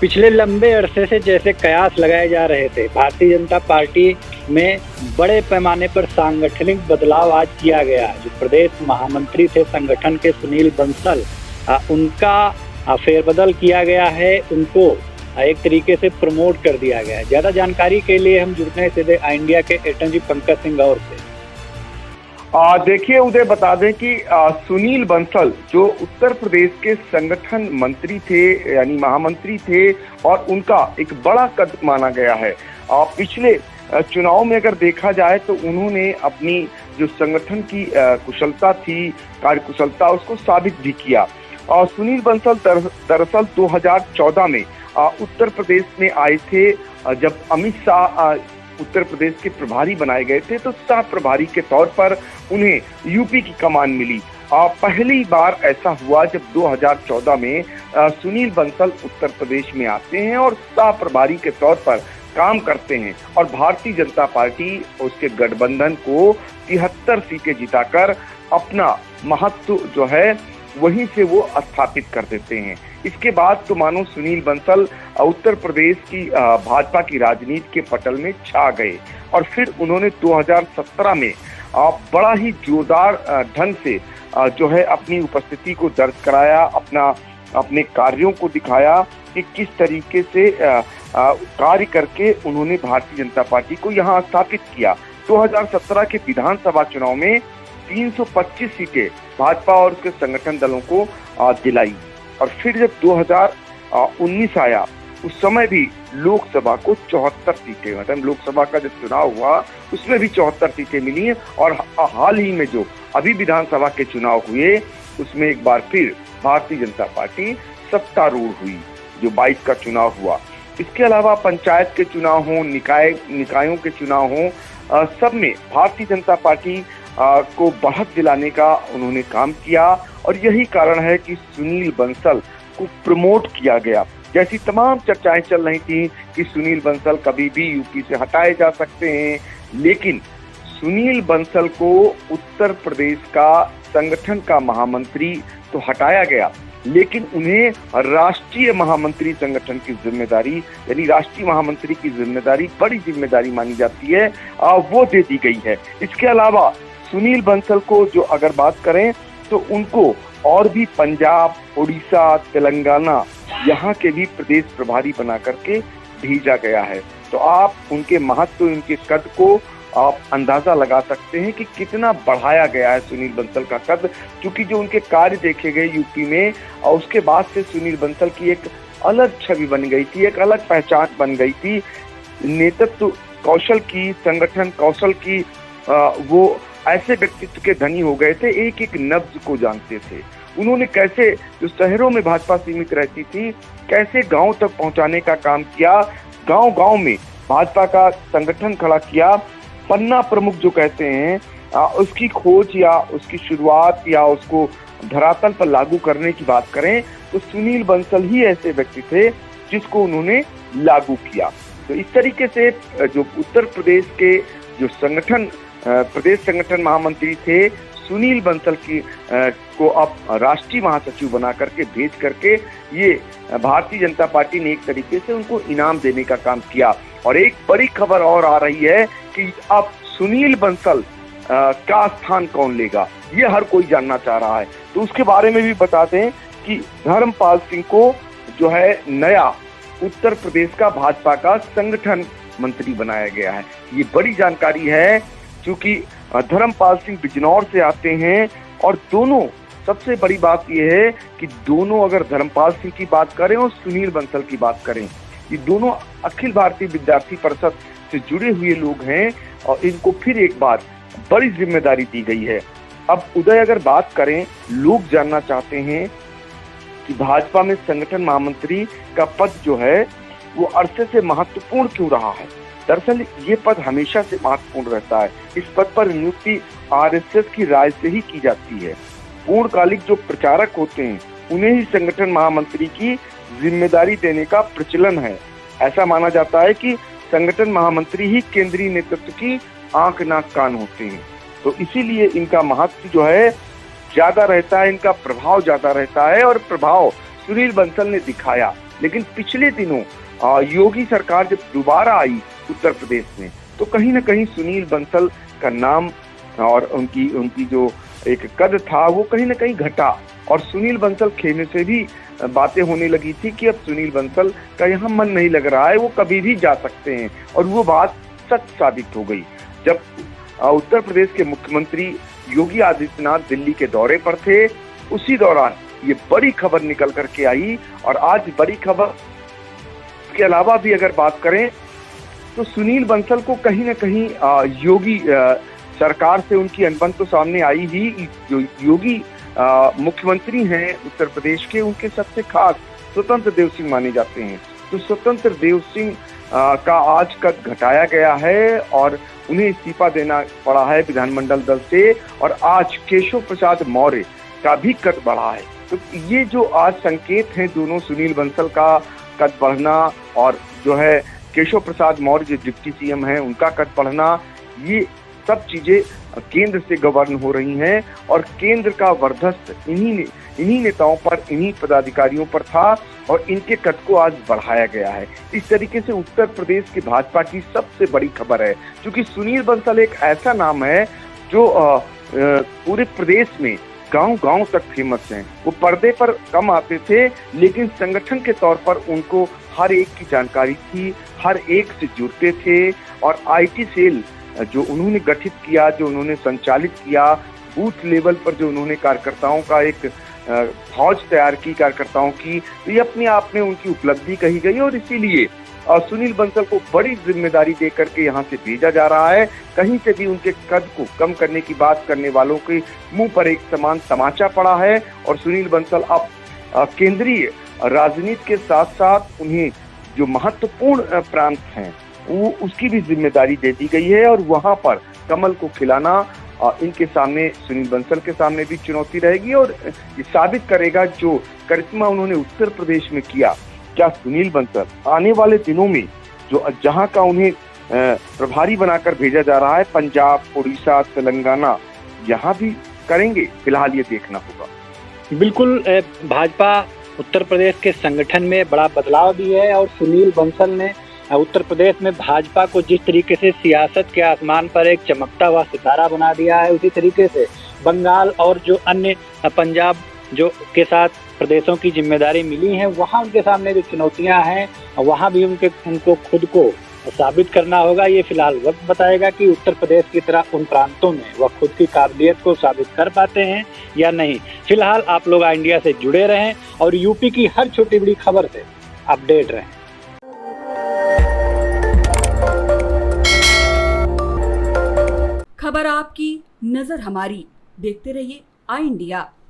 पिछले लंबे अरसे से जैसे कयास लगाए जा रहे थे, भारतीय जनता पार्टी में बड़े पैमाने पर सांगठनिक बदलाव आज किया गया। जो प्रदेश महामंत्री थे संगठन के सुनील बंसल, उनका फेरबदल किया गया है, उनको एक तरीके से प्रमोट कर दिया गया है। ज़्यादा जानकारी के लिए हम जुड़ते हैं सीधे इंडिया के एटर्नी जी पंकज सिंह गौर से। देखिए उदय, बता दें कि सुनील बंसल जो उत्तर प्रदेश के संगठन मंत्री थे, यानी महामंत्री थे, और उनका एक बड़ा कद माना गया है। पिछले चुनाव में अगर देखा जाए तो उन्होंने अपनी जो संगठन की कुशलता थी, कार्यकुशलता, उसको साबित भी किया। और सुनील बंसल दरअसल 2014 में उत्तर प्रदेश में आए थे, जब अमित शाह उत्तर प्रदेश के प्रभारी बनाए गए थे, तो सह प्रभारी के तौर पर उन्हें यूपी की कमान मिली। पहली बार ऐसा हुआ जब 2014 में सुनील बंसल उत्तर प्रदेश में आते हैं और सह प्रभारी के तौर पर काम करते हैं, और भारतीय जनता पार्टी उसके गठबंधन को 73 सीटें जिताकर अपना महत्व जो है वहीं से वो स्थापित कर देते हैं। इसके बाद तो मानो सुनील बंसल उत्तर प्रदेश की भाजपा की राजनीति के पटल में छा गए, और फिर उन्होंने 2017 में बड़ा ही जोरदार ढंग से जो है अपनी उपस्थिति को दर्ज कराया, अपने कार्यों को दिखाया कि किस तरीके से कार्य करके उन्होंने भारतीय जनता पार्टी को यहाँ स्थापित किया। 2017 के विधानसभा चुनाव में 325 सीटें भाजपा और उसके संगठन दलों को दिलाई, और फिर जब 2019 आया उस समय भी लोकसभा को 74 सीटें, मतलब लोकसभा का जब चुनाव हुआ उसमें भी 74 सीटें मिली हैं। और हाल ही में जो अभी विधानसभा के चुनाव हुए उसमें एक बार फिर भारतीय जनता पार्टी सत्तारूढ़ हुई, जो 22 का चुनाव हुआ। इसके अलावा पंचायत के चुनाव हों, निकायों के चुनाव हों, सब में भारतीय जनता पार्टी को बढ़त दिलाने का उन्होंने काम किया, और यही कारण है कि सुनील बंसल को प्रमोट किया गया। जैसी तमाम चर्चाएं चल रही थी कि सुनील बंसल कभी भी यूपी से हटाए जा सकते हैं, लेकिन सुनील बंसल को उत्तर प्रदेश का संगठन का महामंत्री तो हटाया गया, लेकिन उन्हें राष्ट्रीय महामंत्री संगठन की जिम्मेदारी, यानी राष्ट्रीय महामंत्री की जिम्मेदारी, बड़ी जिम्मेदारी मानी जाती है, वो दे दी गई है। इसके अलावा सुनील बंसल को जो अगर बात करें तो उनको और भी पंजाब, उड़ीसा, तेलंगाना, यहाँ के भी प्रदेश प्रभारी बना करके भेजा गया है। तो आप उनके महत्व, उनके कद को आप अंदाजा लगा सकते हैं कि कितना बढ़ाया गया है सुनील बंसल का कद, क्योंकि जो उनके कार्य देखे गए यूपी में, और उसके बाद से सुनील बंसल की एक अलग छवि बन गई थी, एक अलग पहचान बन गई थी। नेतृत्व कौशल की, संगठन कौशल की, वो ऐसे व्यक्तित्व के धनी हो गए थे, एक एक नब्ज को जानते थे। उन्होंने कैसे जो शहरों में भाजपा सीमित रहती थी, कैसे गांव तक पहुंचाने का काम किया, गांव-गांव में भाजपा का संगठन खड़ा किया। पन्ना प्रमुख जो कहते हैं, उसकी खोज या उसकी शुरुआत या उसको धरातल पर लागू करने की बात करें तो सुनील बंसल ही ऐसे व्यक्ति थे जिसको उन्होंने लागू किया। तो इस तरीके से जो उत्तर प्रदेश के जो प्रदेश संगठन महामंत्री थे सुनील बंसल को अब राष्ट्रीय महासचिव बना करके भेज करके ये भारतीय जनता पार्टी ने एक तरीके से उनको इनाम देने का काम किया। और एक बड़ी खबर और आ रही है कि अब सुनील बंसल का स्थान कौन लेगा, ये हर कोई जानना चाह रहा है। तो उसके बारे में भी बता दें कि धर्मपाल सिंह को जो है नया उत्तर प्रदेश का भाजपा का संगठन मंत्री बनाया गया है। ये बड़ी जानकारी है, क्योंकि धर्मपाल सिंह बिजनौर से आते हैं, और दोनों, सबसे बड़ी बात यह है कि दोनों, अगर धर्मपाल सिंह की बात करें और सुनील बंसल की बात करें, ये दोनों अखिल भारतीय विद्यार्थी परिषद से जुड़े हुए लोग हैं, और इनको फिर एक बार बड़ी जिम्मेदारी दी गई है। अब उदय, अगर बात करें, लोग जानना चाहते हैं कि भाजपा में संगठन महामंत्री का पद जो है वो अरसे से महत्वपूर्ण क्यों रहा है। दरअसल ये पद हमेशा से महत्वपूर्ण रहता है। इस पद पर नियुक्ति आरएसएस की राय से ही की जाती है। पूर्णकालिक जो प्रचारक होते हैं उन्हें ही संगठन महामंत्री की जिम्मेदारी देने का प्रचलन है। ऐसा माना जाता है कि संगठन महामंत्री ही केंद्रीय नेतृत्व की आंख, नाक, कान होते हैं। तो इसीलिए इनका महत्व जो है ज्यादा रहता है, इनका प्रभाव ज्यादा रहता है, और प्रभाव सुनील बंसल ने दिखाया। लेकिन पिछले दिनों योगी सरकार जब दोबारा आई उत्तर प्रदेश में, तो कहीं ना कहीं सुनील बंसल का नाम और उनकी जो एक कद था वो कहीं ना कहीं घटा, और सुनील बंसल खेमे से भी बातें होने लगी थी कि अब सुनील बंसल का यहाँ मन नहीं लग रहा है, वो कभी भी जा सकते हैं। और वो बात सच साबित हो गई जब उत्तर प्रदेश के मुख्यमंत्री योगी आदित्यनाथ दिल्ली के दौरे पर थे। उसी दौरान ये बड़ी खबर निकल करके आई, और आज बड़ी खबर के अलावा भी अगर बात करें तो सुनील बंसल को कहीं ना कहीं योगी सरकार से उनकी अनबन तो सामने आई ही। जो योगी मुख्यमंत्री हैं उत्तर प्रदेश के, उनके सबसे खास स्वतंत्र देव सिंह माने जाते हैं। तो स्वतंत्र देव सिंह का आज कद घटाया गया है और उन्हें इस्तीफा देना पड़ा है विधानमंडल दल से, और आज केशव प्रसाद मौर्य का भी कद बढ़ा है। तो ये जो आज संकेत हैं दोनों, सुनील बंसल का कद बढ़ना और जो है केशव प्रसाद मौर्य जो डिप्टी सीएम हैं उनका कद बढ़ना, ये सब चीजें केंद्र से गवर्न हो रही हैं, और केंद्र का वर्चस्व इन्हीं नेताओं पर, इन्हीं पदाधिकारियों पर था, और इनके कद को आज बढ़ाया गया है। इस तरीके से उत्तर प्रदेश की भाजपा की सबसे बड़ी खबर है, क्योंकि सुनील बंसल एक ऐसा नाम है जो पूरे प्रदेश में गांव-गांव तक फेमस हैं। वो पर्दे पर कम आते थे, लेकिन संगठन के तौर पर उनको हर एक की जानकारी थी, हर एक से जुड़ते थे, और आईटी सेल जो उन्होंने गठित किया, जो उन्होंने संचालित किया, बूथ लेवल पर जो उन्होंने कार्यकर्ताओं का एक फौज तैयार की कार्यकर्ताओं की, तो ये अपने आप में उनकी उपलब्धि कही गई, और इसीलिए सुनील बंसल को बड़ी जिम्मेदारी देकर के यहाँ से भेजा जा रहा है। कहीं से भी उनके कद को कम करने की बात करने वालों के मुंह पर एक समान तमाचा पड़ा है, और सुनील बंसल अब केंद्रीय राजनीति के साथ साथ उन्हें जो महत्वपूर्ण प्रांत हैं वो उसकी भी जिम्मेदारी दे दी गई है, और वहां पर कमल को खिलाना इनके सामने, सुनील बंसल के सामने भी चुनौती रहेगी, और ये साबित करेगा जो करिश्मा उन्होंने उत्तर प्रदेश में किया, क्या सुनील बंसल आने वाले दिनों में जो जहां का उन्हें प्रभारी बनाकर भेजा जा रहा है, पंजाब, उड़ीसा, तेलंगाना, यहाँ भी करेंगे। फिलहाल ये देखना होगा। बिल्कुल, भाजपा उत्तर प्रदेश के संगठन में बड़ा बदलाव भी है, और सुनील बंसल ने उत्तर प्रदेश में भाजपा को जिस तरीके से सियासत के आसमान पर एक चमकता हुआ सितारा बना दिया है, उसी तरीके से बंगाल और जो अन्य पंजाब जो के साथ प्रदेशों की जिम्मेदारी मिली है, वहाँ उनके सामने जो चुनौतियाँ हैं वहाँ भी उनको खुद को साबित करना होगा। ये फिलहाल वक्त बताएगा कि उत्तर प्रदेश की तरह उन प्रांतों में वह खुद की काबिलियत को साबित कर पाते हैं या नहीं। फिलहाल आप लोग इंडिया से जुड़े रहें और यूपी की हर छोटी बड़ी खबर से अपडेट रहें। खबर आपकी, नजर हमारी। देखते रहिए आई इंडिया।